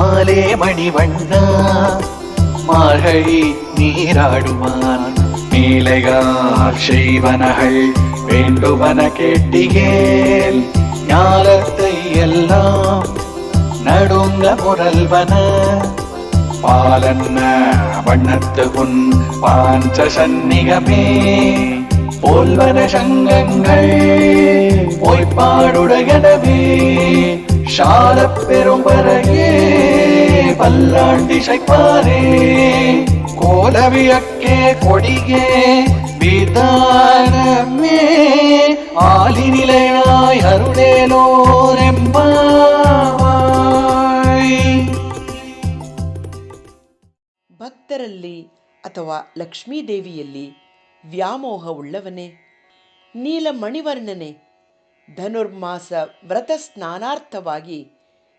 மாலே மணிவண்ண மார்கழி நீராடுவான் நீலைகால் செய்வனகள் வேண்டுவன கேட்டிகேல் ஞாலத்தை எல்லாம் நடுங்க முரல்வன பாலன்ன வண்ணத்து உன் பாஞ்ச சந்நிகமே போல்வன சங்கங்கள் பொய்ப்பாடுடையனவே சாலப் பெரும்பரையே பல்லாண்டிசைப்பாரே கோலவியக்கே கொடியே விதானமே ஆலிநிலையாய் அருளேலோರೆಂಬಾಯ್. ಭಕ್ತರಲ್ಲಿ ಅಥವಾ ಲಕ್ಷ್ಮೀದೇವಿಯಲ್ಲಿ ವ್ಯಾಮೋಹವುಳ್ಳವನೇ, ನೀಲಮಣಿವರ್ಣನೆ, ಧನುರ್ಮಾಸ ವ್ರತ ಸ್ನಾನಾರ್ಥವಾಗಿ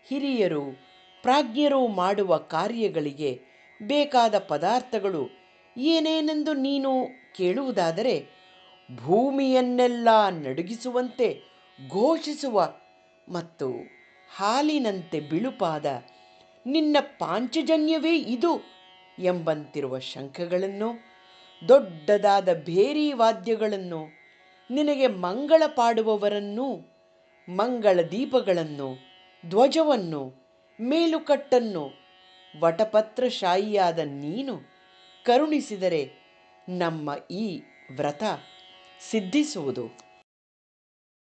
ಹಿರಿಯರು ಪ್ರಾಜ್ಞರು ಮಾಡುವ ಕಾರ್ಯಗಳಿಗೆ ಬೇಕಾದ ಪದಾರ್ಥಗಳು ಏನೇನೆಂದು ನೀನು ಕೇಳುವುದಾದರೆ, ಭೂಮಿಯನ್ನೆಲ್ಲ ನಡುಗಿಸುವಂತೆ ಘೋಷಿಸುವ ಮತ್ತು ಹಾಲಿನಂತೆ ಬಿಳುಪಾದ ನಿನ್ನ ಪಾಂಚಜನ್ಯವೇ ಇದು ಎಂಬಂತಿರುವ ಶಂಖಗಳನ್ನು, ದೊಡ್ಡದಾದ ಭೇರಿ ವಾದ್ಯಗಳನ್ನು, ನಿನಗೆ ಮಂಗಳ ಪಾಡುವವರನ್ನು, ಮಂಗಳ ದೀಪಗಳನ್ನು, ಧ್ವಜವನ್ನು, ಮೇಲುಕಟ್ಟನ್ನು ವಟಪತ್ರಶಾಹಿಯಾದ ನೀನು ಕರುಣಿಸಿದರೆ ನಮ್ಮ ಈ ವ್ರತ ಸಿದ್ಧಿಸುವುದು.